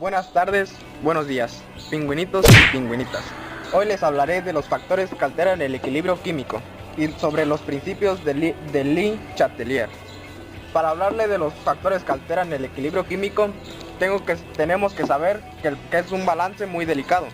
Buenas tardes, buenos días, pingüinitos y pingüinitas. Hoy les hablaré de los factores que alteran el equilibrio químico y sobre los principios de Le Chatelier. Para hablarle de los factores que alteran el equilibrio químico, tenemos que saber que es un balance muy delicado.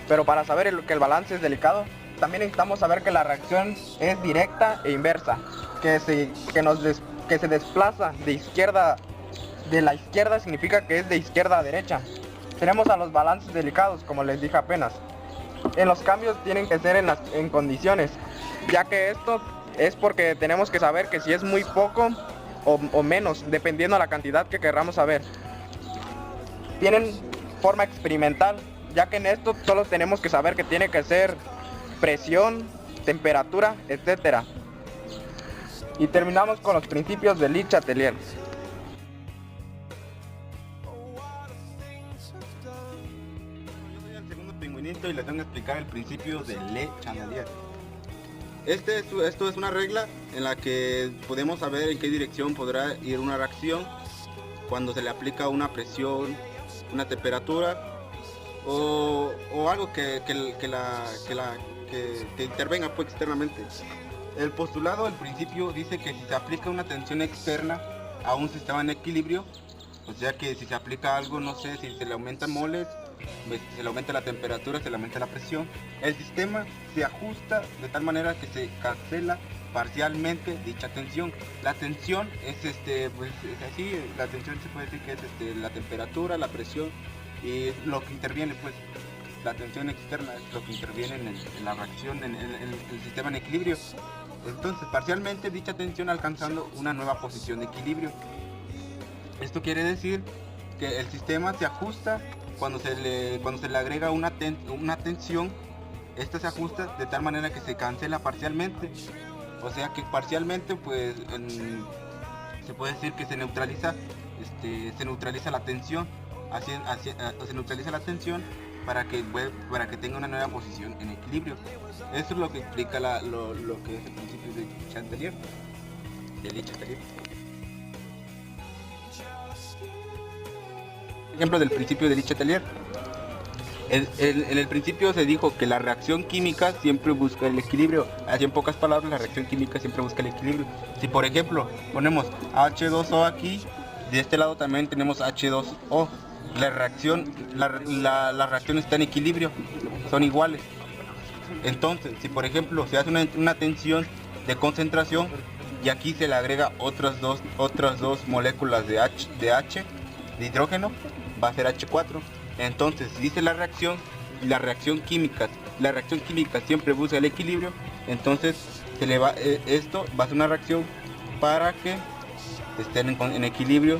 Pero para saber que el balance es delicado, también necesitamos saber que la reacción es directa e inversa, que se desplaza de la izquierda significa que es de izquierda a derecha. Tenemos a los balances delicados, como les dije apenas. En los cambios tienen que ser en condiciones, ya que esto es porque tenemos que saber que si es muy poco o menos, dependiendo de la cantidad que queramos saber. Tienen forma experimental, ya que en esto solo tenemos que saber que tiene que ser presión, temperatura, etc. Y terminamos con los principios de Le Chatelier. Yo soy el segundo pingüinito y les tengo que explicar el principio de Le Chatelier. Esto es una regla en la que podemos saber en qué dirección podrá ir una reacción cuando se le aplica una presión, una temperatura o algo que intervenga pues, externamente. El postulado del principio dice que si se aplica una tensión externa a un sistema en equilibrio, o sea que si se aplica algo, no sé, si se le aumentan moles, se le aumenta la temperatura, se le aumenta la presión, el sistema se ajusta de tal manera que se cancela parcialmente dicha tensión. La tensión es pues es así, la tensión se puede decir que es la temperatura, la presión y lo que interviene, pues la tensión externa es lo que interviene en la reacción, en el sistema en equilibrio. Entonces parcialmente dicha tensión alcanzando una nueva posición de equilibrio. Esto quiere decir que el sistema se ajusta cuando se le agrega una tensión. Esta se ajusta de tal manera que se cancela parcialmente, o sea que parcialmente pues se puede decir que se neutraliza la tensión, se neutraliza la tensión para que tenga una nueva posición en equilibrio. Eso es lo que explica lo que es el principio de Chatelier, de Le Chatelier. Ejemplo del principio de Le Chatelier. En el principio se dijo que la reacción química siempre busca el equilibrio. Así en pocas palabras, la reacción química siempre busca el equilibrio. Si por ejemplo ponemos H2O aquí, de este lado también tenemos H2O. La reacción está en equilibrio, son iguales. Entonces, si por ejemplo se hace una tensión de concentración y aquí se le agrega otras dos moléculas de de hidrógeno, va a ser H4. Entonces, si dice la reacción química siempre busca el equilibrio, entonces esto va a ser una reacción para que estén en equilibrio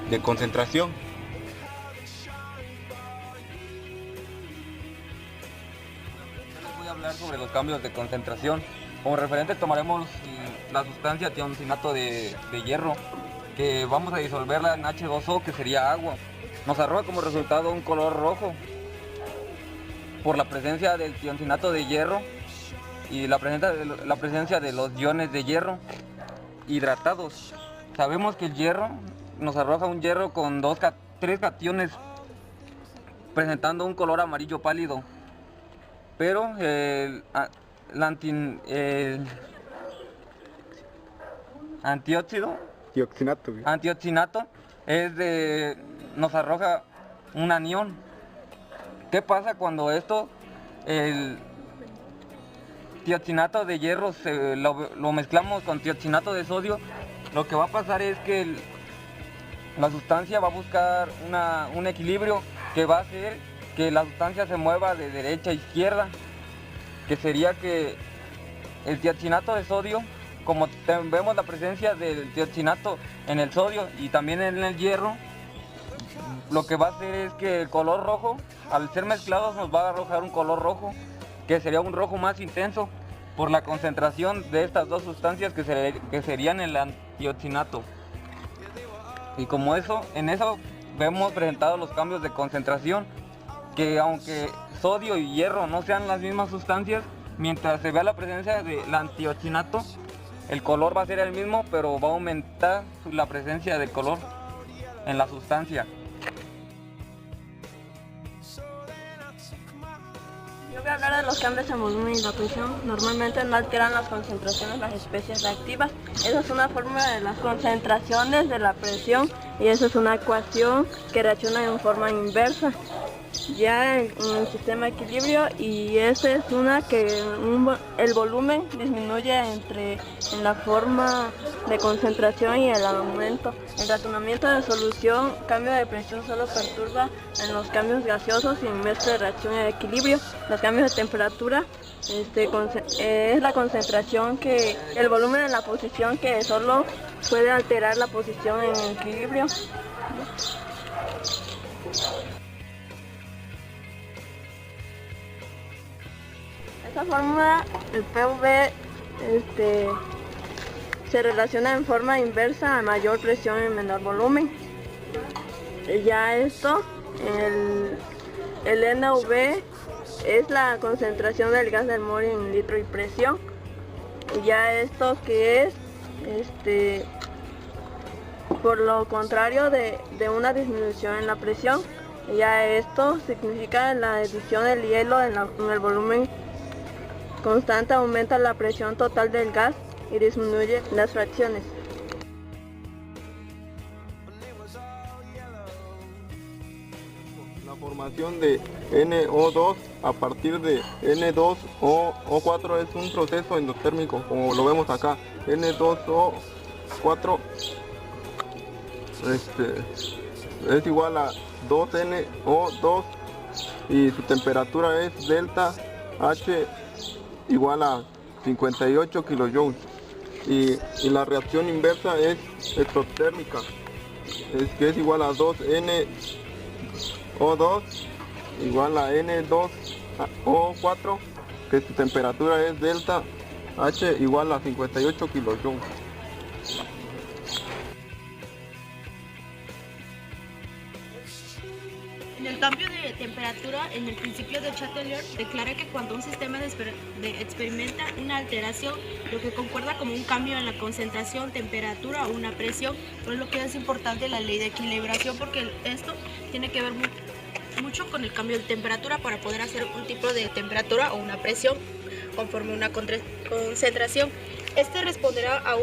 de concentración. Les voy a hablar sobre los cambios de concentración. Como referente tomaremos la sustancia tioncinato de hierro, que vamos a disolverla en H2O, que sería agua. Nos arroja como resultado un color rojo por la presencia del tioncinato de hierro y la presencia de los iones de hierro hidratados. Sabemos que el hierro nos arroja un hierro con tres cationes presentando un color amarillo pálido, pero el antioxinato nos arroja un anión. ¿Qué pasa cuando el tioxinato de hierro lo mezclamos con tioxinato de sodio? Lo que va a pasar es que la sustancia va a buscar un equilibrio que va a hacer que la sustancia se mueva de derecha a izquierda, que sería que el tioxinato de sodio, como vemos la presencia del tioxinato en el sodio y también en el hierro, lo que va a hacer es que el color rojo, al ser mezclados, nos va a arrojar un color rojo, que sería un rojo más intenso por la concentración de estas dos sustancias que serían el antioxinato. Y como en eso vemos presentados los cambios de concentración, que aunque sodio y hierro no sean las mismas sustancias, mientras se vea la presencia del antioxinato, el color va a ser el mismo, pero va a aumentar la presencia de color en la sustancia. voy a hablar de los cambios en volumen y la presión. Normalmente no alteran las concentraciones de las especies reactivas. Esa es una fórmula de las concentraciones de la presión y esa es una ecuación que reacciona en forma inversa. Ya en el sistema de equilibrio, y esa es una que el volumen disminuye en la forma de concentración y el aumento. El ratonamiento de solución, cambio de presión solo perturba en los cambios gaseosos y en mezcla de reacción y de equilibrio. Los cambios de temperatura es la concentración el volumen en la posición que solo puede alterar la posición en el equilibrio. Esta fórmula, el PV, se relaciona en forma inversa a mayor presión y menor volumen. Ya esto, el NV es la concentración del gas del mol en litro y presión. Ya esto que es, por lo contrario de una disminución en la presión. Ya esto significa la adición del hielo en el volumen constante aumenta la presión total del gas y disminuye las fracciones. La formación de NO2 a partir de N2O4 es un proceso endotérmico, como lo vemos acá. N2O4 es igual a 2NO2 y su temperatura es delta H igual a 58 kilojoules y la reacción inversa es exotérmica, que es igual a 2NO2 igual a N2O4, que su temperatura es delta H igual a 58 kilojoules. En el cambio de temperatura, en el principio de Chatelier declara que cuando un sistema experimenta una alteración, lo que concuerda como un cambio en la concentración, temperatura o una presión, por lo que es importante la ley de equilibración, porque esto tiene que ver mucho con el cambio de temperatura para poder hacer un tipo de temperatura o una presión conforme una concentración. Este responderá a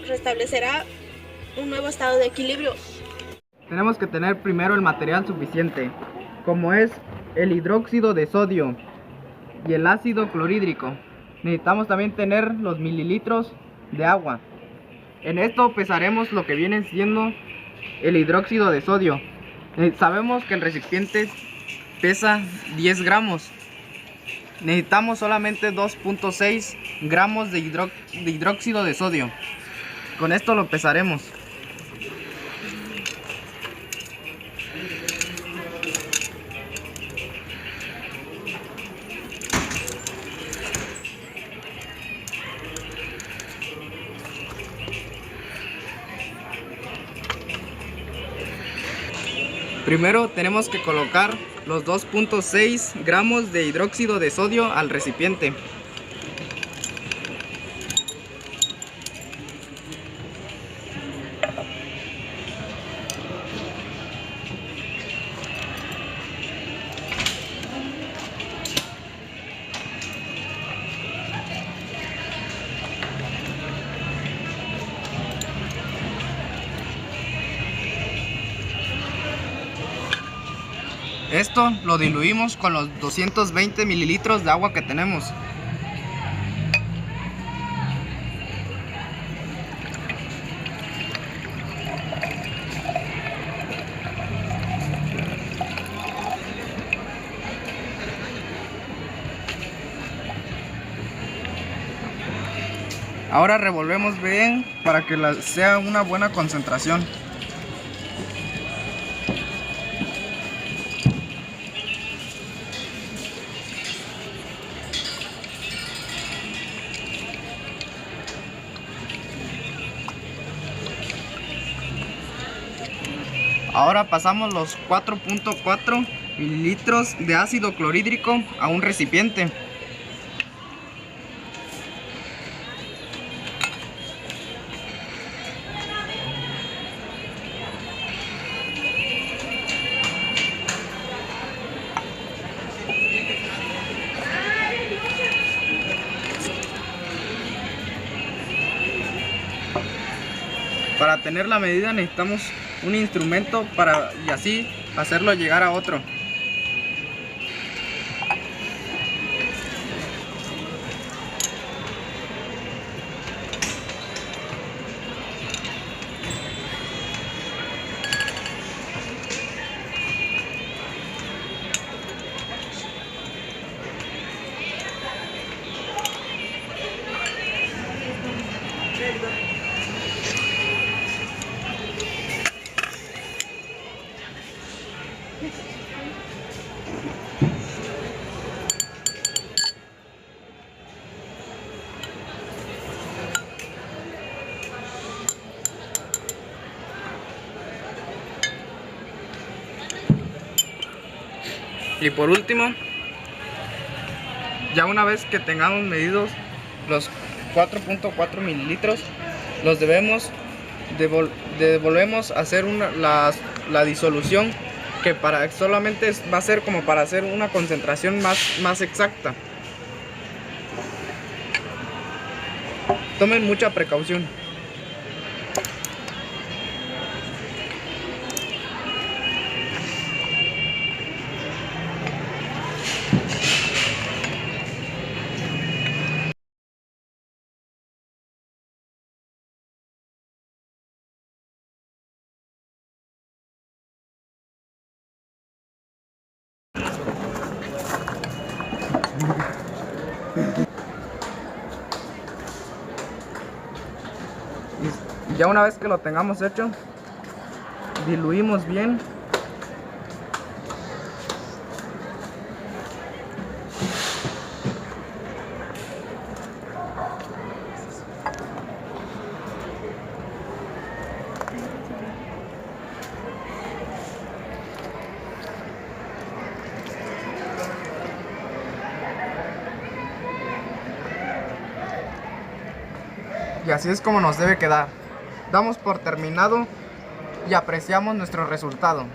restablecerá un nuevo estado de equilibrio. Tenemos que tener primero el material suficiente, como es el hidróxido de sodio y el ácido clorhídrico. Necesitamos también tener los mililitros de agua. En esto pesaremos lo que viene siendo el hidróxido de sodio. Sabemos que el recipiente pesa 10 gramos. Necesitamos solamente 2.6 gramos de hidróxido de sodio. Con esto lo pesaremos. Primero tenemos que colocar los 2.6 gramos de hidróxido de sodio al recipiente. Esto lo diluimos con los 220 mililitros de agua que tenemos. Ahora revolvemos bien para que sea una buena concentración. Ahora pasamos los 4.4 mililitros de ácido clorhídrico a un recipiente. Para tener la medida necesitamos un instrumento y así hacerlo llegar a otro. Y por último, ya una vez que tengamos medidos los 4.4 mililitros, los devolvemos a hacer la disolución, que solamente va a ser como para hacer una concentración más exacta. Tomen mucha precaución. Y ya una vez que lo tengamos hecho, diluimos bien. Y así es como nos debe quedar. Damos por terminado y apreciamos nuestro resultado.